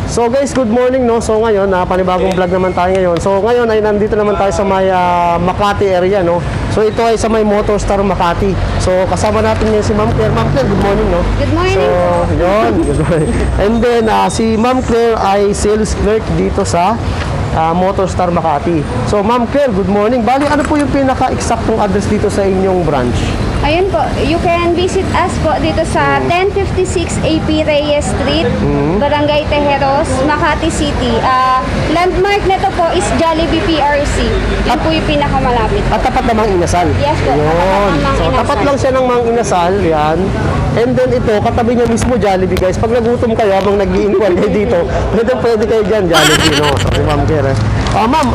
So guys, good morning no. So ngayon, panibagong vlog naman tayo ngayon. So ngayon ay nandito naman tayo sa may Makati area no. So ito ay sa may Motorstar Makati. So kasama natin ngayon si Ma'am Claire. Ma'am Claire, good morning no. Good morning. So yun, good morning. And then si Ma'am Claire ay sales clerk dito sa Motorstar Makati. So Ma'am Claire, good morning. Bali, ano po yung pinaka-exactong address dito sa inyong branch? Ayun po, you can visit us po dito sa 1056 AP Reyes Street, Barangay Tejeros, Makati City. Landmark nito po is Jollibee PRC. Yun po yung pinakamalapit. At tapat namang inasal. Yes po, Yun. tapat ng Mang So, Inasal. tapat lang siya ng Mang Inasal, yan. And then ito, katabi niya mismo Jollibee, guys. Pag nagutom kayo, habang nag-i-inquire kayo dito, pwede kayo dyan, Jollibee, no? So, Ma'am Claire. Ma'am,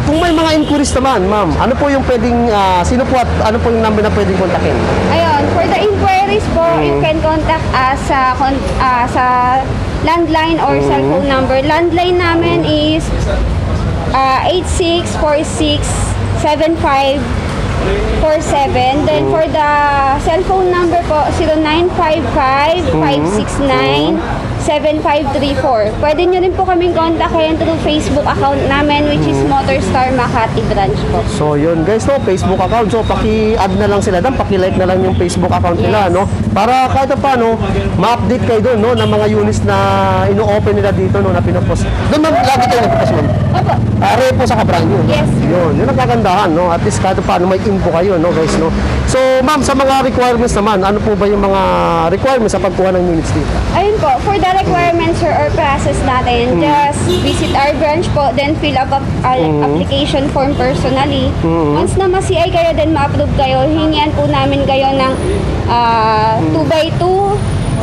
kung may mga inquiries naman, ma'am, ano po yung pwedeng, sino po at ano po yung number na pwedeng kontakin? Ayun, for the inquiries po, you can contact us sa landline or cellphone number. Landline namin is 86467547. Then for the cellphone number po, 0955-569-7534. Pwede nyo rin po kaming kontakin through Facebook account namin, which is Motorstar Makati branch po. So yun guys, no, Facebook account. So paki-add na lang sila doon, paki-like na lang yung Facebook account nila, Yes. no? Para kahit paano, ma-update kayo doon, no, ng mga units na ino-open nila dito, no, na pinopost. Doon ma'am, lagi kayo nagpopost ma'am. Opo. Repo sa brand new. Yes. Yun ang kagandahan, no? At least kahit paano may info kayo, no, guys, no? So ma'am, sa mga requirements naman, ano po ba yung mga requirements sa pagkuha ng units dito? Ayun po, for the requirements or process natin, just visit our branch po, then fill up application form personally. Once na ma-CI kayo, then ma-approve kayo, hingian po namin kayo ng 2x2,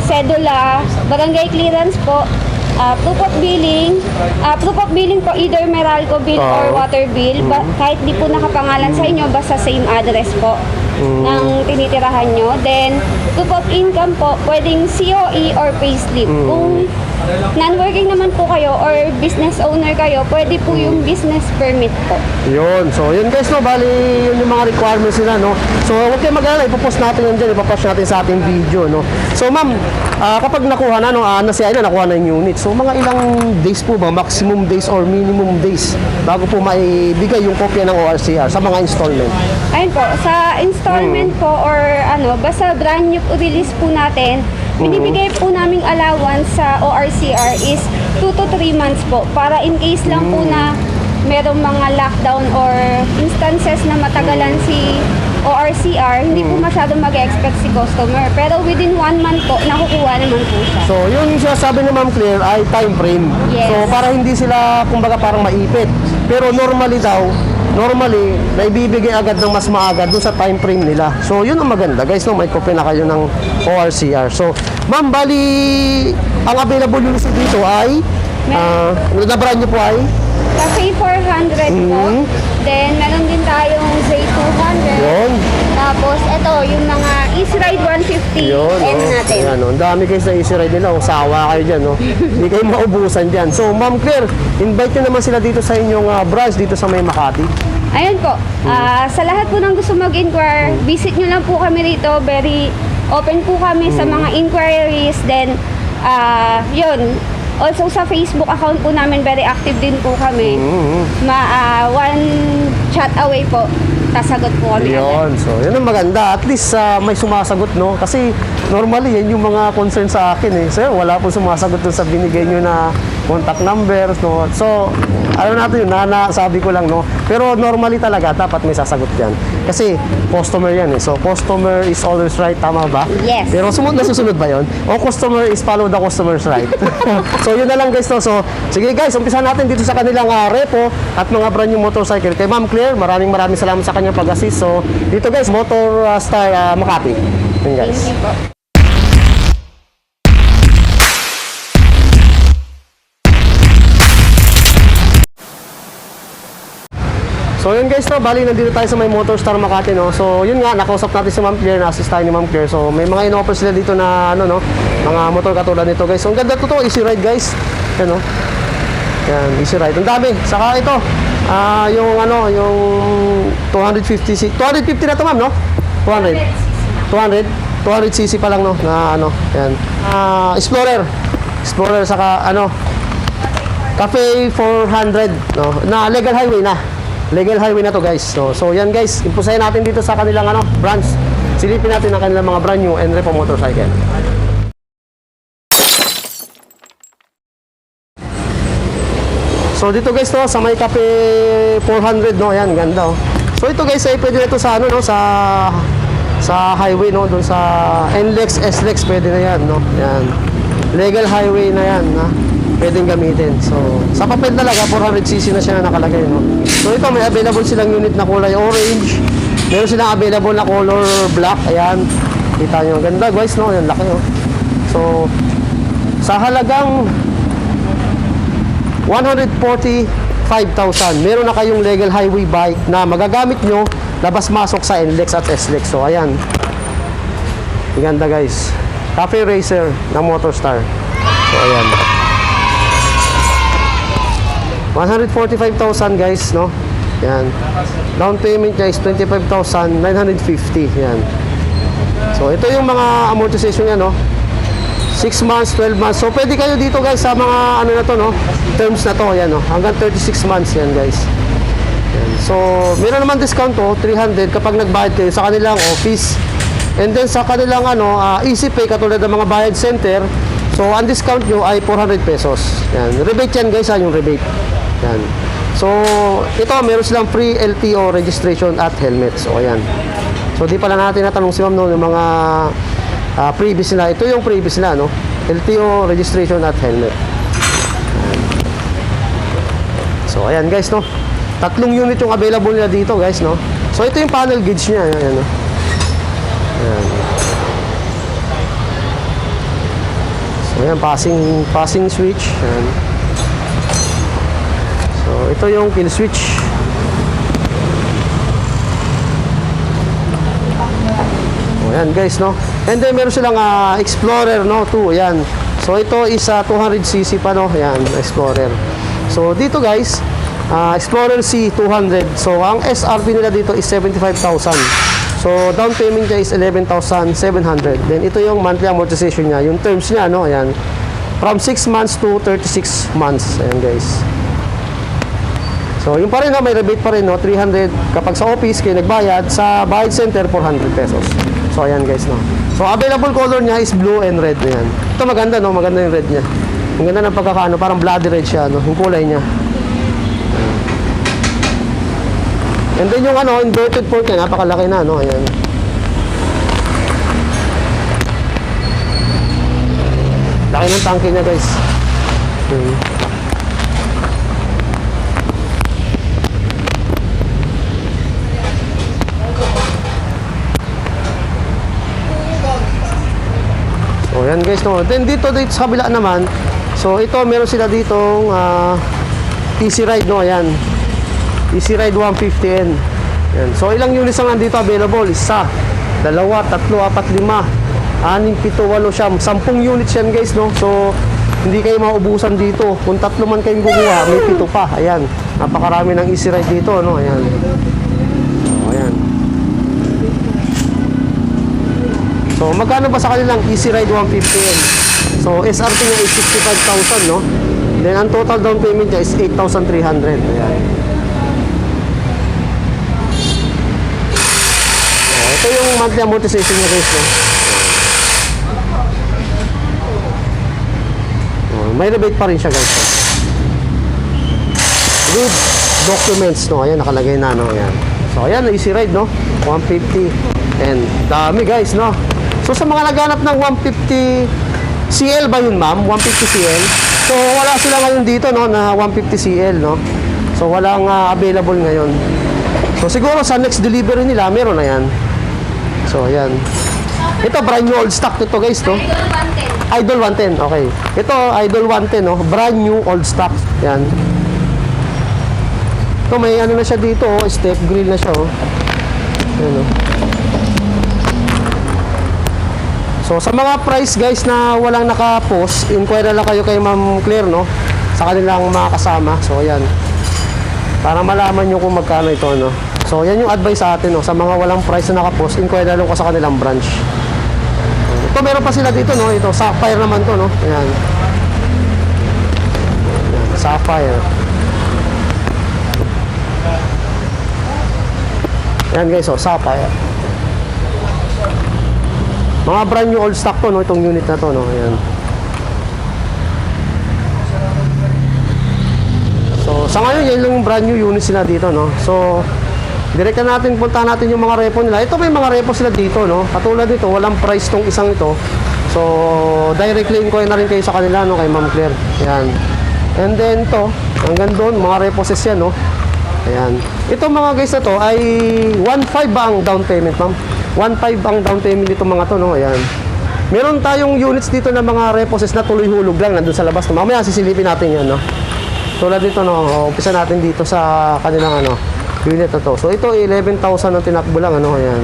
cedula, barangay clearance po, proof of billing. Proof of billing po, either Meralco bill or water bill. Kahit di po nakapangalan sa inyo, basta same address po ng tinitirahan nyo. Then, proof of income po, pwedeng COE or payslip. Kung non-working naman po kayo or business owner kayo, pwede po yung business permit po. Yun. So, yun guys, no, bali, yun yung mga requirements nila, no. So, huwag kayo mag-alala, ipopost natin yun dyan, ipopost natin sa ating video, no. So, ma'am, kapag nakuha na, no, na-CI na, nakuha na yung unit. So, mga ilang days po ba, maximum days or minimum days, bago po maibigay yung kopya ng ORCR sa mga installment? Ayun po, sa installment po or basta brand new release po natin, binibigay po naming allowance sa ORCR is 2 to 3 months po para in case lang po na merong mga lockdown or instances na matagalan si ORCR, hindi po masyadong mag-expect si customer. Pero within 1 month po, nakukuha naman po siya. So, yun yung sinasabi ni Ma'am Claire ay time frame. Yes. So, para hindi sila, kumbaga, parang maipit. Pero normally, naibibigay agad ng mas maaga dun sa time frame nila. So, yun ang maganda. Guys, no, may copy na kayo ng ORCR. So, ma'am, bali, ang available units dito ay, na-brand nyo po ay? Cafe 400 po. Then, meron din tayong Z200. Yun. Tapos, ito, yung mga Easy Ride 150 Yun, N natin. Ayan, no. Ang dami guys na easy ride nila. Sawa kayo dyan, no? Hindi kayo maubusan dyan. So, Ma'am Claire, invite nyo naman sila dito sa inyong branch dito sa may Makati. Ayun po. Sa lahat po ng gusto mag-inquire, visit nyo lang po kami rito. Very open po kami sa mga inquiries. Then, yun. Also sa Facebook account po namin, very active din po kami. One chat away po, sasagot po kami. Yun. So, yun ang maganda. At least may sumasagot, no? Kasi normally, yan yung mga concern sa akin, eh. So, wala po sumasagot dun sa binigay nyo na contact numbers, no? So, ano natin yun, sabi ko lang, no? Pero normally talaga, dapat may sasagot yan. Kasi, customer yan, eh. So, customer is always right, tama ba? Yes. Pero susunod ba yun? O customer is follow the customer's right. So, yun na lang, guys, no? So, sige, guys, umpisa natin dito sa kanilang repo at mga brand new motorcycle. Kay Ma'am Claire, maraming salamat sa kanyang pag-assist. So, dito, guys, Motorstar Makati. Yun, guys. Thank you po. So yun guys, no, bali nandito tayo sa may Motorstar Makati, no. So yun nga, nakausap natin si Ma'am Claire, na-assist tayo ni Ma'am Claire. So may mga in-offer sila dito na mga motor katulad nito, guys. So ang ganda to, easy ride, guys. Yan, no. Yan, easy ride. Ang dami. Saka ito, yung 250 na to, ma'am, no? 200cc pa lang, no, na yan. Explorer saka Cafe 400, no? Na legal highway na. Legal highway na to, guys. So yan, guys. Impusahin natin dito sa kanilang branch. Silipin natin ang kanilang mga brand new Enrepo motorcycle. So dito, guys, to sa may Cafe 400, no? Ayan, ganda, oh. So ito, guys, ay pwede na ito sa no, sa highway, no, doon sa NLEX, SLEX, pwede na yan, no? Yan. Legal highway na yan, na pwedeng gamitin. So sa papel talaga 400cc na siya na nakalagay, no? So ito, may available silang unit na kulay orange. Meron silang available na color black. Ayan, kita nyo, ganda, guys, no? Yan, laki, oh. So sa halagang 145,000, meron na kayong legal highway bike na magagamit nyo labas-masok sa NLEX at SLEX. So ayan, ganda, guys. Cafe Racer na Motorstar. So ayan, 145,000, guys, no? Yan. Down payment niya is 25,950. Yan. So ito yung mga amortization niya, no? 6 months, 12 months. So pwede kayo dito, guys, sa mga ano na to, no? Terms na to, yan, no? Hanggang 36 months yan, guys. Yan. So meron naman discount to, 300 kapag nagbayad kayo sa kanilang office. And then sa kanilang easy pay, katulad ng mga bayad center, so ang discount nyo ay 400 pesos. Yan. Rebate yan, guys, yung rebate. Yan. So ito, meron silang free LTO registration at helmet. So ayan. So di pala natin natanong si ma'am, no, yung mga previous nila. Ito yung previous nila, no? LTO registration at helmet. Ayan. So ayan, guys, no? 3 unit yung available nila dito, guys, no? So ito yung panel gauge niya. Ayan, no? Ayan. So ayan, passing switch. Ayan. So ito yung kill switch. Ayan, guys, no? And then meron silang Explorer, no? 2, ayan. So ito is 200cc pa, no? Ayan, Explorer. So dito, guys, Explorer C 200. So ang SRP nila dito is 75,000. So down payment niya is 11,700. Then ito yung monthly amortization niya. Yung terms niya, no? Ayan. From 6 months to 36 months. Ayan, guys. So yung pa rin, no? May rebate pa rin, no? 300 kapag sa office kayo nagbayad. Sa bayad center, 400 pesos. So ayan, guys, no. So available color niya is blue and red. Ayan. Ito maganda, no. Maganda yung red niya. Ang ganda ng pagkakaano, parang bloody red siya, no. Yung kulay niya. Ayan. And then yung inverted port niya, napakalaki na, no. Ayan. Laki ng tangke niya, guys. Ayan. So yan, guys, no. Then dito sa kabila naman, so ito meron sila ditong Easy Ride, no. Ayan, Easy Ride 150N. Yan. So ilang units lang nandito available? 1, 2, 3, 4, 5, 6, 7, 8, 10 units yan, guys, no. So hindi kayo maubusan dito. Kung 3 man kayong gumawa, may 7 pa. Ayan, napakarami ng Easy Ride dito, no. Ayan. So ayan. So magkano ba sa kanilang Easy Ride 150N? So SRP niya is 65,000, no. Then ang total down payment niya is 8,300. Ayan. So ito yung monthly amortization niya, guys, no. May rebate pa rin siya, guys, no? Good documents, no. Ayan, nakalagay na, no. Ayan. So ayan, Easy Ride, no. 150. And dami, guys, no. So sa mga naghanap ng 150 CL ba yun, ma'am? 150 CL. So wala sila ngayon dito, no, na 150 CL, no. So walang available ngayon. So siguro sa next delivery nila meron na yan. So ayan. Ito brand new old stock nito, guys, no. Idol 110. Okay. Ito Idol 110, no. Brand new old stock. Yan. Ito may ano na siya dito, oh, step grill na siya, oh. Ayan, oh. So sa mga price, guys, na walang naka-post, inquire lang kayo kay Ma'am Claire, no, sa kanilang mga kasama. So ayan, para malaman nyo kung magkano ito, no. So yan yung advice sa atin, no, sa mga walang price na naka-post, inquire lang ko sa kanilang branch. Ito meron pa sila dito, no. Ito Sapphire naman to, no. Ayan. Ayan, Sapphire. Yan guys, Sapphire. Mga brand new old stock to, no, itong unit na to, no. Ayan. So, sa ngayon, yan yung brand new unit sila dito, no. So, direkta natin, punta natin yung mga repo nila. Ito may mga repo sila dito, no. Katulad dito, walang price tong isang ito. So, directly inquire na rin kayo sa kanila, no, kay Ma'am Claire. Ayan. And then to, hanggang doon, mga reposes yan, no. Ayan. Ito mga guys na to ay 1.5 ba ang down payment, ma'am? 1.5 ang down payment dito mga to, no. Ayan. Meron tayong units dito na mga reposes na tuloy hulog lang nandun sa labas. No? Mamaya sisilipin natin yan, no. Tulad dito, no, umpisa natin dito sa kanilang ano, unit na to. So ito 11,000 ang tinakbo lang, ano. Ayan.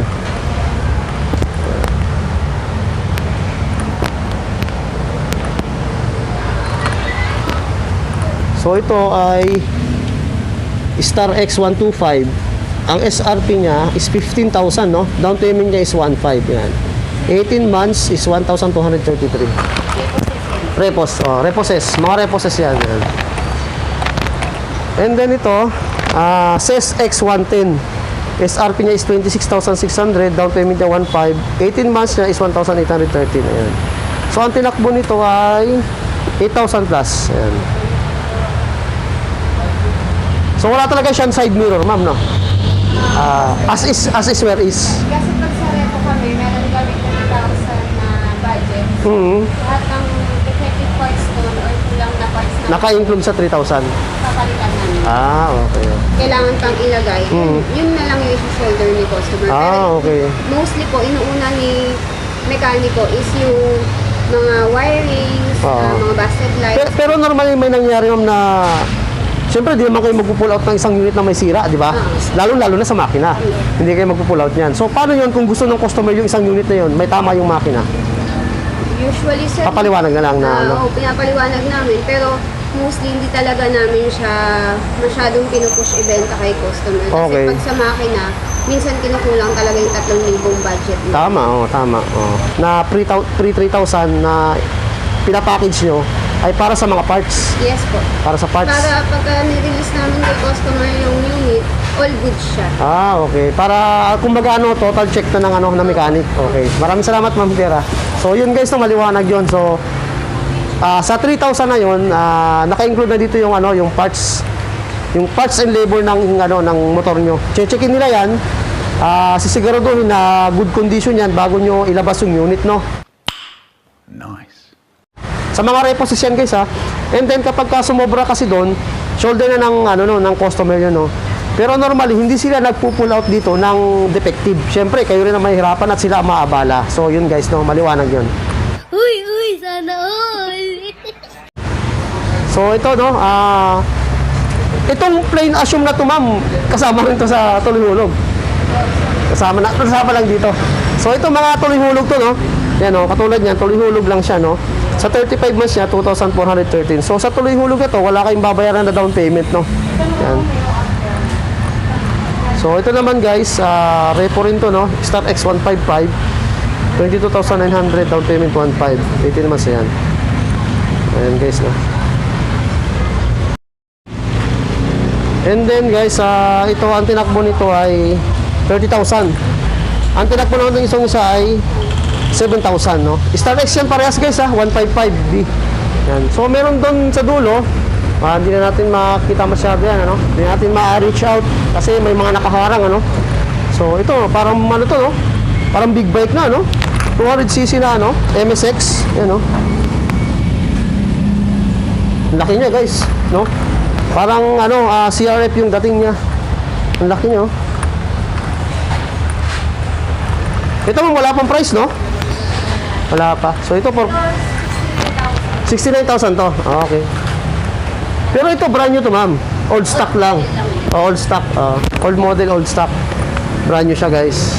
So ito ay Star X125. Ang SRP niya is 15,000, no? Down payment niya is 1.5, yan. 18 months is 1,233. Repos, reposes. Mga reposes yan. And then ito, CES X110. SRP niya is 26,600, down payment niya 1.5. 18 months niya is 1,813. Ayan. So ang tinakbo nito ay 8,000 plus. Ayan. So wala talaga siyang side mirror, ma'am, no? As is where is. Kasi pag sa repo kami, meron kami 30,000 na budget. Lahat ng defective parts doon or kulang na parts na Naka-include sa 3,000. papalitan namin. Okay. Kailangan pang ilagay. Yun na lang yung shoulder ni customer. Okay. Mostly po, inuuna ni mekaniko is yung mga wirings, mga busted lights. Pero normally may nangyari, ma'am, na siyempre, di naman kayo magpo-pull out ng isang unit na may sira, di ba? Lalo-lalo na sa makina. Hindi kayo magpo-pull out niyan. So, paano yun kung gusto ng customer yung isang unit na yun, may tama yung makina? Usually, sir, Papaliwanag na lang na ano? Oo, pinapaliwanag namin. Pero, mostly, hindi talaga namin siya masyadong pinupush ibenta kay customer. Kasi Okay. pag sa makina, minsan kinukulang talaga yung 3,000 budget mo. Tama. Na pre-3,000 na pinapackage nyo ay para sa mga parts. Yes po. Para sa parts. Para pagka nirelease namin kay customer yung unit, all good siya. Okay. Para kumbaga total check na ng mechanic. Okay. Maraming salamat, Ma'am Tera. So, yun guys, maliwanag yun. So, sa 3,000 na yun, naka-include na dito yung yung parts and labor ng motor nyo. Checkin nila yan. Sisiguraduhin na good condition yan bago nyo ilabas yung unit, no? Nice. Sa mga reposes yan guys, ha. And then kapag sumobra kasi doon, shoulder na ng customer yun, no. Pero normally hindi sila nagpo-pull out dito ng defective. Syempre, kayo rin ang mahihirapan at sila ang maabala. So yun guys, no, maliwanag yun. Uy, sana all! So ito, no, itong plain assume na to, ma'am, kasama rin to sa tuloy hulog. Kasama lang dito. So ito mga tuloy hulog to, no. Yan, no, katulad niyan, tuloy hulog lang siya, no. Sa 35 months niya, 2,413. So sa tuloy hulog na to, wala kayong babayaran na down payment, no. Yan. So ito naman guys, repo rin to, no. Star X155, 22,900, down payment 1.5. 18 months yan. Ayan guys, no. And then guys, ito ang tinakbo nito ay 30,000. Ang tinakbo naman ng isang isa ay 7,000, no? Star X yan parehas guys, 155B. Yan. So meron doon sa dulo, hindi na natin makita masyado yan, ano? Hindi natin ma-reach out kasi may mga nakaharang, ano? So ito, parang to, no? Parang big bike na, no? 200cc na, no? MSX, yan, no? Laki niya guys, no? Parang CRF yung dating niya. Ang laki niya, oh. Ito mo, wala pang price, no? Wala pa. So ito for 69,000 to. Okay. Pero ito brand new to, ma'am. Old stock lang. Old stock. Old model, old stock. Brand new siya, guys.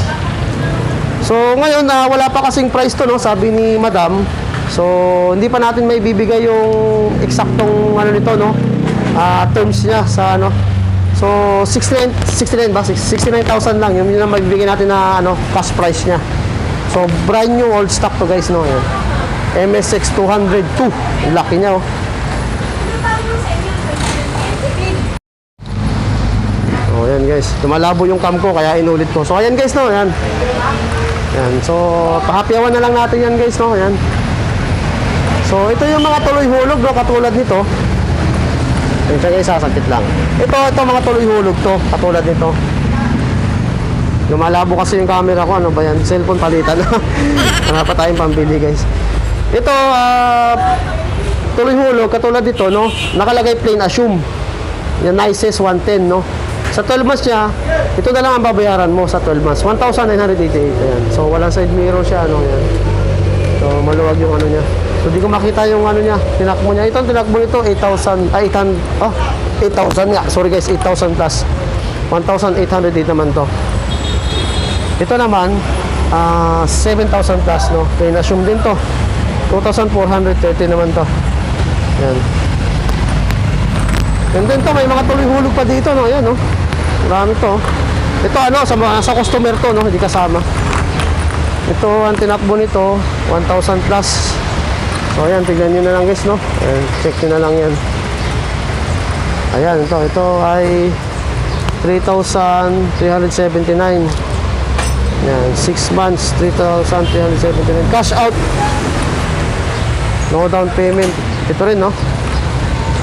So ngayon, wala pa kasing price to, no? Sabi ni Madam. So hindi pa natin may bibigay yung eksaktong nito, no? Terms niya sa So 69 ba? 69,000 lang. Yun ang magbibigay natin na cash price niya. So brand new old stock to guys, no. Yan. MSX 202. Laki niya, oh. So, ayan guys. Lumalabo yung cam ko, kaya inulit ko. So, ayan guys, no? Ayan. Ayan. So, pahapyawan na lang natin yan guys, no? Ayan. So, ito yung mga tuloy hulog, no? Katulad nito. Ayan siya guys, sasakit lang. Ito mga tuloy hulog to. Katulad nito. Lumalabo kasi yung camera ko. Ano ba yan? Cellphone palitan. Wala pa tayong pambili guys. Ito, tuloy hulog, katulad dito, no? Nakalagay plain assume. Yan, ICES 110, no? Sa 12 months niya, ito na lang ang babayaran mo sa 12 months. 1,988. Ayan. So, walang side mirror siya, ano, yan. So, maluwag yung ano niya. So, di ko makita yung ano niya, tinakbo niya. Ito, tinakbo nito, 8,000 nga. Sorry guys, 8,000 plus. 1,808 naman to. Ito naman, 7,000 plus, no? Plain assume din to. 2,430 naman to. Yan. And then to, may mga tuloy hulog pa dito, no? Ayan, no? Marami to. Ito, ano, sa customer to, no? Hindi kasama. Ito, ang tinakbo nito, 1,000 plus. So, ayan, tignan nyo na lang, guys, no? Ayan, check nyo na lang yan. Ayan, ito ay 3,379. Yan, 6 months, 3,379. Cash out. No down payment. Ito rin, no?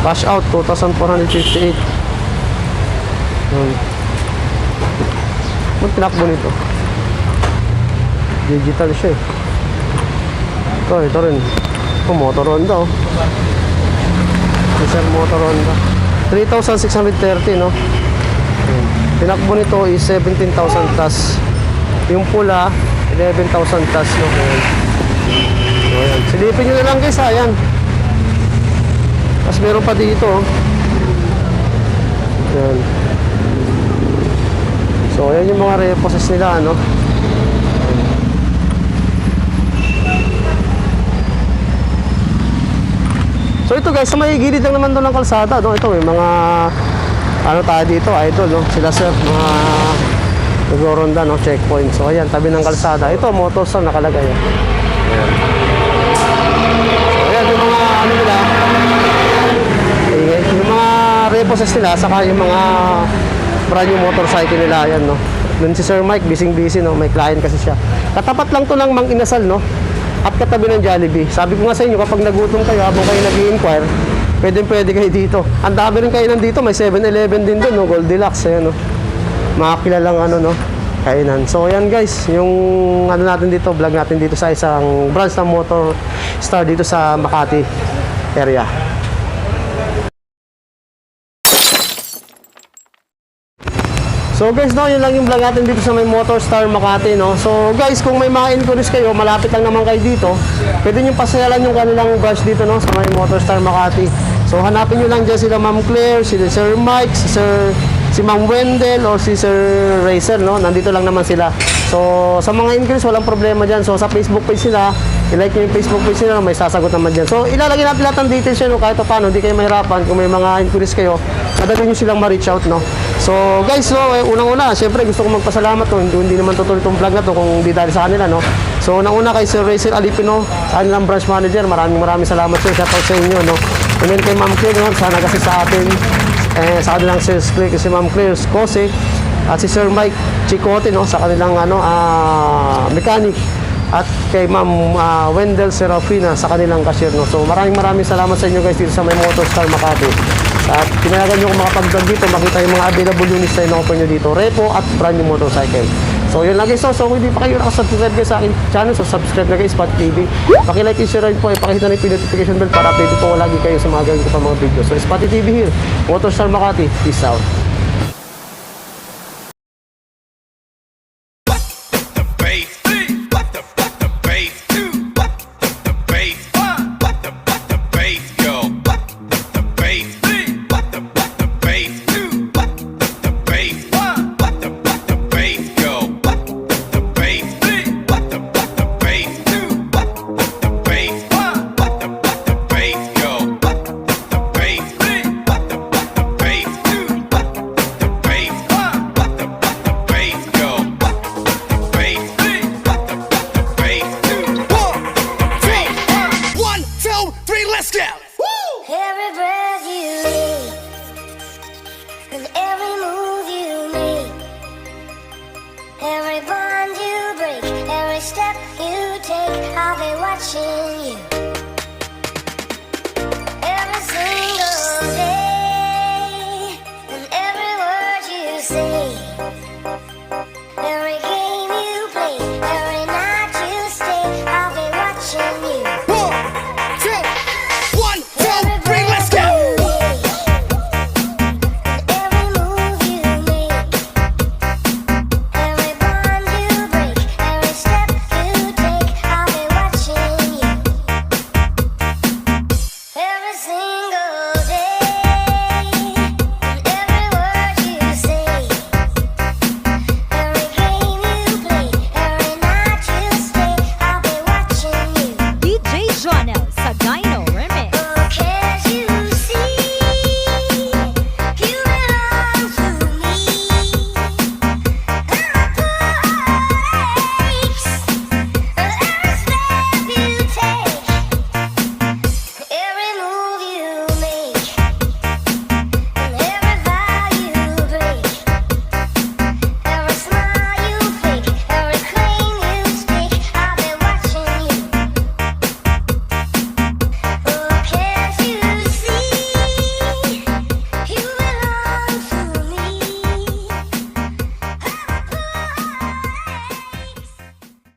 Cash out, 2,458. Ano tinakbo nito? Digital siya eh. Ito rin. Motor Honda, oh. Isang Motor Honda. 3,630, no? Tinakbo nito is 17,000 plus. Yung pula, 11,000 plus, no? So, ayan. Silipin nyo na lang guys, ayan. Tapos meron pa dito, oh. Ayan. So, ayan yung mga reposes nila, ano? So, ito guys, sa may gilid lang naman doon ng kalsada, no? Ito, may mga ano tayo dito, idol, no? Sila sir, mga nagro-ronda, no? Checkpoint. So, ayan, tabi ng kalsada. Ito, Motorstar nakalagay. Ayan. So, ayan, yung mga ano nila, yung mga reposes nila, saka yung mga brand new motorcycle nila, ayan, no? Doon si Sir Mike, busy, no? May client kasi siya. Katapat lang to ng Mang Inasal, no? At katabi ng Jollibee. Sabi ko nga sa inyo, kapag nagutom kayo, habang kayo nag-i-inquire, pwede kayo dito. Ang dami rin kayo nandito, may 7-Eleven din doon, no? Goldilocks, ayan, no? Mga kilalang ano, no? Kainan. So, ayan guys, yung ano natin dito, vlog natin dito sa isang branch ng Motorstar dito sa Makati area. So guys, no, yun lang yung vlog natin dito sa may Motorstar Makati, no. So guys, kung may mga inquiries kayo, malapit lang naman kayo dito, pwede nyo pasyalan yung kanilang branch dito, no, sa may Motorstar Makati. So hanapin nyo lang dyan sila Ma'am Claire, si Sir Mike, si Ma'am Wendell, or si Sir Racer, no. Nandito lang naman sila. So sa mga inquiries, walang problema dyan. So sa Facebook page nila, i-like nyo yung Facebook page nila, may sasagot naman dyan. So ilalagay natin lahat ng details yun, no, kahit pa paano, hindi kayo mahirapan. Kung may mga inquiries kayo, madali nyo silang ma-reach out, no. So guys, no, unang-una, syempre gusto ko magpasalamat, no. Hindi naman tutuloy itong vlog na to kung hindi dahil sa kanila, no. So unang-una kay Sir Racer Alipino, sa kanilang branch manager, maraming salamat sir, shoutout sa inyo, no. And then kay Ma'am Claire, no, sana kasi sa atin, sa kanilang sales clerk, si Ma'am Claire Skose, at si Sir Mike Chicote, no, sa kanilang mechanic, at kay Ma'am Wendell Serafina sa kanilang cashier, no. So maraming salamat sa inyo guys dito sa may Motorstar Makati. At pinayagan nyo kung makapag-vlog dito, makita yung mga available units na in-offer nyo dito, repo at brand new motorcycle. So yun lang guys, so kung hindi pa kayo nakasubscribe guys sa akin channel, so subscribe na guys, Spot TV. Pakilike, i-share rin po, ipakita na yung notification bell para update po lagi kayo sa mga gagawin ko pa mga video. So Spot TV here, Motorstar Makati, peace out. watching you.